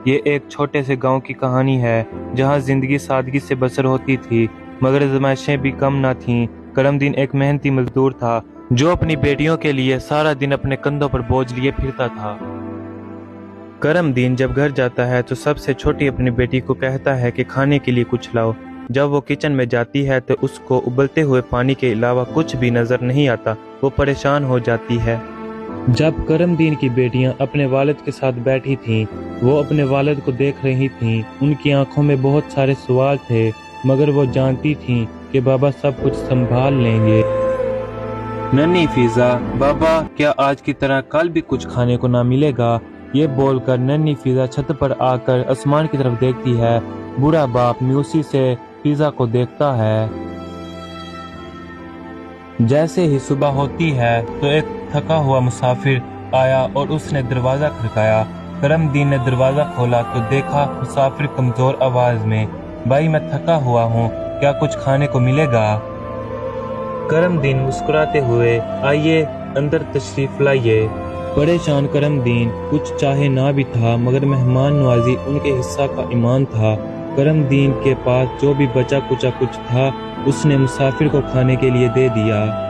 یہ ایک چھوٹے سے گاؤں کی کہانی ہے جہاں زندگی سادگی سے بسر ہوتی تھی مگر آزمائشیں بھی کم نہ تھیں۔ کرم دین ایک محنتی مزدور تھا جو اپنی بیٹیوں کے لیے سارا دن اپنے کندھوں پر بوجھ لیے پھرتا تھا۔ کرم دین جب گھر جاتا ہے تو سب سے چھوٹی اپنی بیٹی کو کہتا ہے کہ کھانے کے لیے کچھ لاؤ۔ جب وہ کچن میں جاتی ہے تو اس کو ابلتے ہوئے پانی کے علاوہ کچھ بھی نظر نہیں آتا۔ وہ پریشان ہو جاتی ہے۔ جب کرم دین کی بیٹیاں اپنے والد کے ساتھ بیٹھی تھیں وہ اپنے والد کو دیکھ رہی تھیں۔ ان کی آنکھوں میں بہت سارے سوال تھے مگر وہ جانتی تھیں کہ بابا سب کچھ سنبھال لیں گے۔ ننھی فضا، بابا کیا آج کی طرح کل بھی کچھ کھانے کو نہ ملے گا؟ یہ بول کر ننھی فضا چھت پر آ کر آسمان کی طرف دیکھتی ہے۔ بوڑھا باپ میوسی سے فضا کو دیکھتا ہے۔ جیسے ہی صبح ہوتی ہے تو ایک تھکا ہوا مسافر آیا اور اس نے دروازہ کھڑکایا۔ کرم دین نے دروازہ کھولا تو دیکھا مسافر کمزور آواز میں، بھائی میں تھکا ہوا ہوں، کیا کچھ کھانے کو ملے گا؟ کرم دین مسکراتے ہوئے، آئیے اندر تشریف لائیے۔ پریشان کرم دین کچھ چاہے نہ بھی تھا مگر مہمان نوازی ان کے حصہ کا ایمان تھا۔ کرم دین کے پاس جو بھی بچا کچا کچھ تھا اس نے مسافر کو کھانے کے لیے دے دیا۔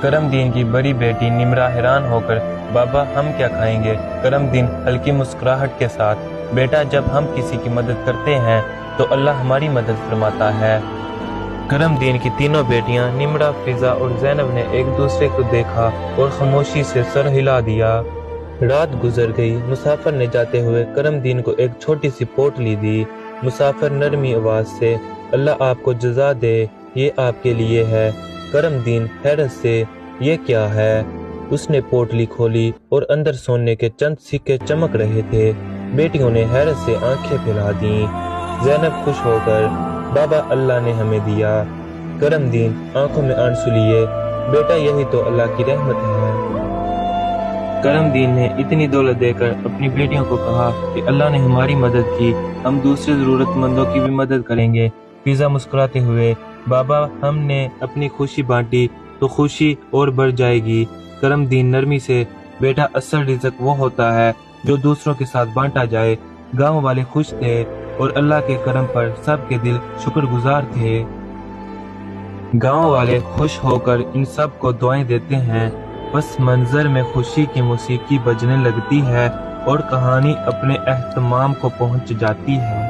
کرم دین کی بڑی بیٹی نمرا حیران ہو کر، بابا ہم کیا کھائیں گے؟ کرم دین ہلکی مسکراہٹ کے ساتھ، بیٹا جب ہم کسی کی مدد کرتے ہیں تو اللہ ہماری مدد فرماتا ہے۔ کرم دین کی تینوں بیٹیاں نمرا، فضا اور زینب نے ایک دوسرے کو دیکھا اور خاموشی سے سر ہلا دیا۔ رات گزر گئی۔ مسافر نے جاتے ہوئے کرم دین کو ایک چھوٹی سی پوٹلی دی۔ مسافر نرمی آواز سے، اللہ آپ کو جزا دے، یہ آپ کے لیے ہے۔ کرم دین حیرت سے، یہ کیا ہے؟ اس نے پوٹلی کھولی اور اندر سونے کے چند سکے چمک رہے تھے۔ بیٹیوں نے حیرت سے آنکھیں پھیلا دیں۔ زینب خوش ہو کر، بابا اللہ نے ہمیں دیا۔ کرم دین آنکھوں میں آنسو لیے، بیٹا یہی تو اللہ کی رحمت ہے۔ کرم دین نے اتنی دولت دے کر اپنی بیٹیوں کو کہا کہ اللہ نے ہماری مدد کی، ہم دوسرے ضرورت مندوں کی بھی مدد کریں گے۔ فضا مسکراتے ہوئے، بابا ہم نے اپنی خوشی بانٹی تو خوشی اور بڑھ جائے گی۔ کرم دین نرمی سے، بیٹا اصل رزق وہ ہوتا ہے جو دوسروں کے ساتھ بانٹا جائے۔ گاؤں والے خوش تھے اور اللہ کے کرم پر سب کے دل شکر گزار تھے۔ گاؤں والے خوش ہو کر ان سب کو دعائیں دیتے ہیں۔ پس منظر میں خوشی کی موسیقی بجنے لگتی ہے اور کہانی اپنے اختتام کو پہنچ جاتی ہے۔